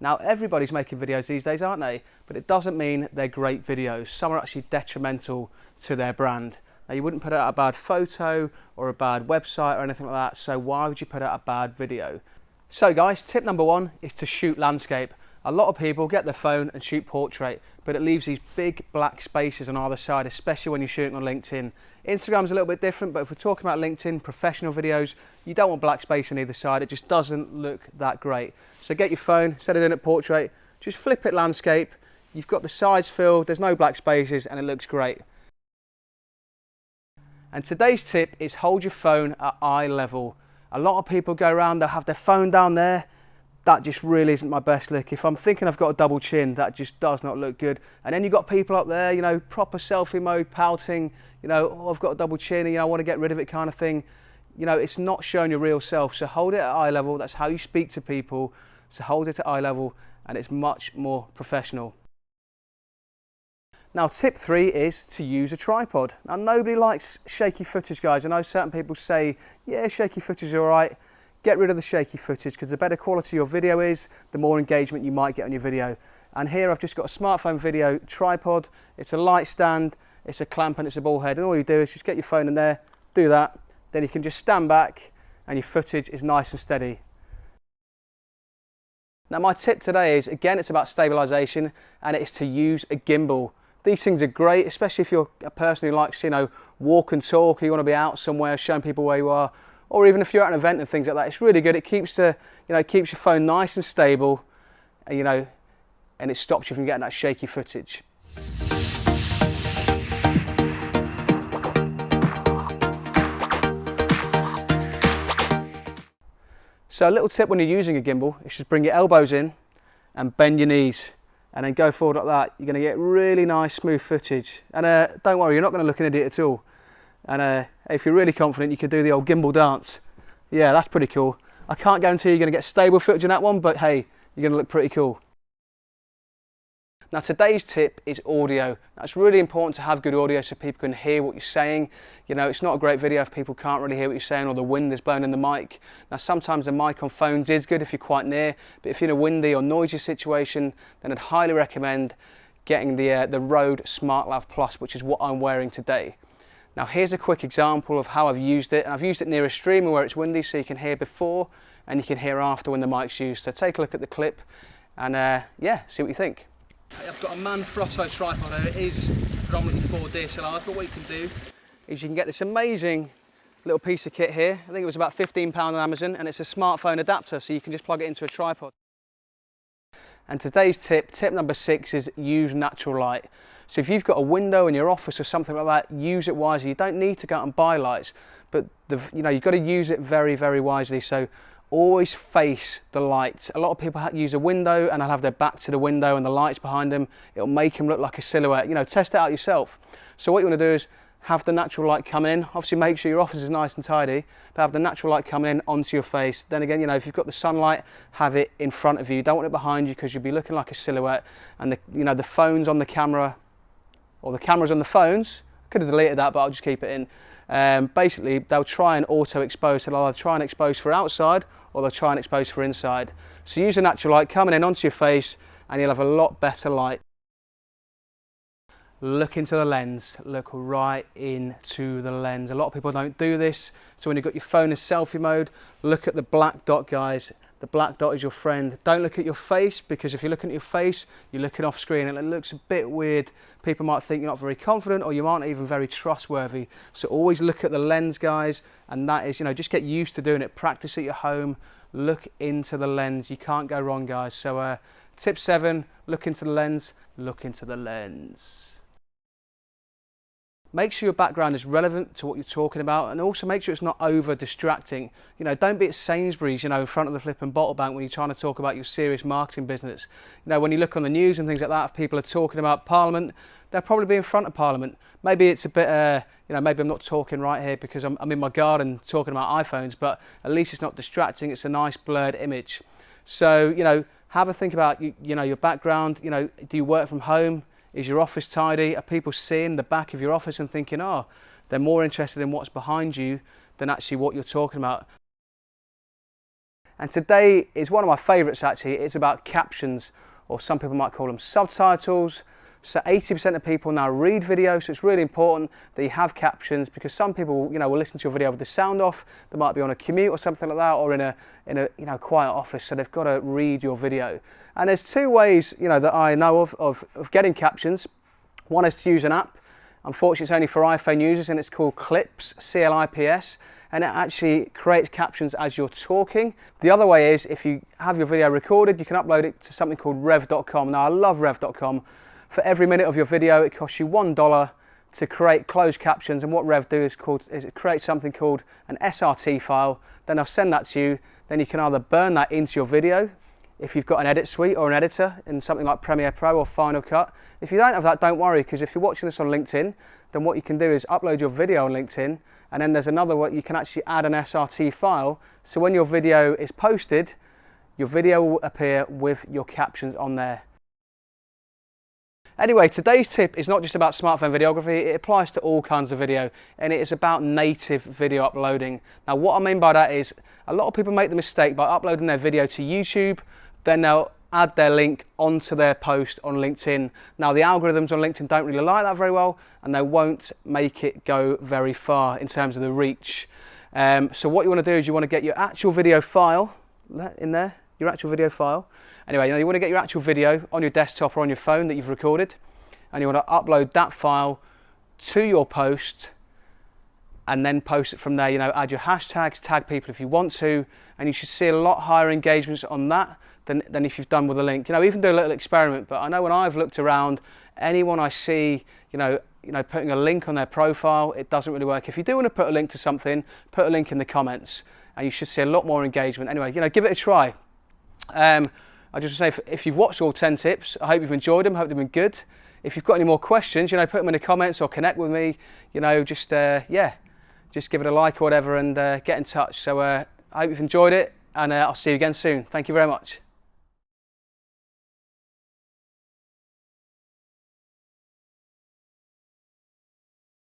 Now everybody's making videos these days, aren't they? But it doesn't mean they're great videos. Some are actually detrimental to their brand. Now you wouldn't put out a bad photo or a bad website or anything like that, so why would you put out a bad video? So guys, tip number one is to shoot landscape. A lot of people get their phone and shoot portrait, but it leaves these big black spaces on either side, especially when you're shooting on LinkedIn. Instagram's a little bit different, but if we're talking about LinkedIn, professional videos, you don't want black space on either side. It just doesn't look that great. So get your phone, instead of doing it portrait, just flip it landscape. You've got the sides filled, there's no black spaces, and it looks great. And today's tip is hold your phone at eye level. A lot of people go around, they'll have their phone down there. That just really isn't my best look. If I'm thinking I've got a double chin, that just does not look good. And then you've got people up there, you know, proper selfie mode, pouting, you know, oh, I've got a double chin, and, you know, I want to get rid of it kind of thing. You know, it's not showing your real self. So hold it at eye level. That's how you speak to people. So hold it at eye level, and it's much more professional. Now tip 3 is to use a tripod. Now nobody likes shaky footage, guys. I know certain people say, yeah, shaky footage is all right. Get rid of the shaky footage, because the better quality your video is, the more engagement you might get on your video. And here I've just got a smartphone video tripod. It's a light stand, it's a clamp, and it's a ball head. And all you do is just get your phone in there, do that. Then you can just stand back and your footage is nice and steady. Now my tip today is, again, it's about stabilization, and it's to use a gimbal. These things are great, especially if you're a person who likes, you know, walk and talk, or you want to be out somewhere showing people where you are, or even if you're at an event and things like that. It's really good. It keeps the, you know, keeps your phone nice and stable, you know, and it stops you from getting that shaky footage. So a little tip when you're using a gimbal is just bring your elbows in and bend your knees, and then go forward like that. You're going to get really nice smooth footage, and don't worry, you're not going to look an idiot at all. And if you're really confident, you can do the old gimbal dance. Yeah, that's pretty cool. I can't guarantee you're going to get stable footage in that one, but hey, you're going to look pretty cool. Now today's tip is audio. Now, it's really important to have good audio so people can hear what you're saying. You know, it's not a great video if people can't really hear what you're saying, or the wind is blowing in the mic. Now sometimes the mic on phones is good if you're quite near, but if you're in a windy or noisy situation, then I'd highly recommend getting the Rode SmartLav Plus, which is what I'm wearing today. Now here's a quick example of how I've used it, and I've used it near a stream where it's windy, so you can hear before and you can hear after when the mic's used. So take a look at the clip and yeah, see what you think. I've got a Manfrotto tripod here. It is predominantly for DSLRs, but what you can do is you can get this amazing little piece of kit here. I think it was about £15 on Amazon, and it's a smartphone adapter, so you can just plug it into a tripod. And today's tip, tip number 6, is use natural light. So if you've got a window in your office or something like that, use it wisely. You don't need to go out and buy lights, but you know, you've got to use it very, very wisely. So always face the light. A lot of people use a window and they'll have their back to the window and the lights behind them. It'll make them look like a silhouette. You know, test it out yourself. So what you want to do is have the natural light come in. Obviously make sure your office is nice and tidy, but have the natural light coming in onto your face. Then again, you know, if you've got the sunlight, have it in front of you. You don't want it behind you, because you'll be looking like a silhouette. And you know, the phones on the camera, or the cameras on the phones, I could have deleted that, but I'll just keep it in. Basically, they'll try and auto-expose, so they'll either try and expose for outside, or they'll try and expose for inside. So use a natural light coming in onto your face, and you'll have a lot better light. Look into the lens, look right into the lens. A lot of people don't do this, so when you've got your phone in selfie mode, look at the black dot, guys. The black dot is your friend. Don't look at your face, because if you're looking at your face, you're looking off screen and it looks a bit weird. People might think you're not very confident, or you aren't even very trustworthy. So always look at the lens, guys, and that is, you know, just get used to doing it. Practice at your home, look into the lens. You can't go wrong, guys. So tip 7, look into the lens, look into the lens. Make sure your background is relevant to what you're talking about, and also make sure it's not over distracting. You know, don't be at Sainsbury's, you know, in front of the flipping bottle bank when you're trying to talk about your serious marketing business. You know, when you look on the news and things like that, if people are talking about Parliament, they'll probably be in front of Parliament. Maybe it's a bit, you know, maybe I'm not talking right here because I'm in my garden talking about iPhones, but at least it's not distracting. It's a nice blurred image. So, you know, have a think about, you know, your background. You know, do you work from home? Is your office tidy? Are people seeing the back of your office and thinking, oh, they're more interested in what's behind you than actually what you're talking about? And today is one of my favourites actually. It's about captions, or some people might call them subtitles. So 80% of people now read video, so it's really important that you have captions, because some people, will listen to your video with the sound off. They might be on a commute or something like that, or in a quiet office, so they've got to read your video. And there's two ways, that I know of getting captions. One is to use an app. Unfortunately, it's only for iPhone users, and it's called Clips, C-L-I-P-S, and it actually creates captions as you're talking. The other way is, if you have your video recorded, you can upload it to something called rev.com. Now, I love rev.com. For every minute of your video, it costs you $1 to create closed captions, and what Rev do is it creates something called an SRT file. Then I'll send that to you. Then you can either burn that into your video, if you've got an edit suite or an editor in something like Premiere Pro or Final Cut. If you don't have that, don't worry, because if you're watching this on LinkedIn, then what you can do is upload your video on LinkedIn, and then there's another way you can actually add an SRT file. So when your video is posted, your video will appear with your captions on there. Anyway, today's tip is not just about smartphone videography, it applies to all kinds of video, and it is about native video uploading. Now, what I mean by that is, a lot of people make the mistake by uploading their video to YouTube, then they'll add their link onto their post on LinkedIn. Now, the algorithms on LinkedIn don't really like that very well, and they won't make it go very far in terms of the reach. So what you want to do is you want to get your actual video file in there, your actual video file. Anyway, you want to get your actual video on your desktop or on your phone that you've recorded, and you want to upload that file to your post, and then post it from there. Add your hashtags, tag people if you want to, and you should see a lot higher engagements on that than if you've done with a link. Even do a little experiment, but I know when I've looked around, anyone I see, putting a link on their profile, it doesn't really work. If you do want to put a link to something, put a link in the comments, and you should see a lot more engagement. Anyway, give it a try. I just say, if you've watched all 10 tips, I hope you've enjoyed them, I hope they've been good. If you've got any more questions, put them in the comments or connect with me, just give it a like or whatever, and get in touch. So I hope you've enjoyed it, and I'll see you again soon. Thank you very much.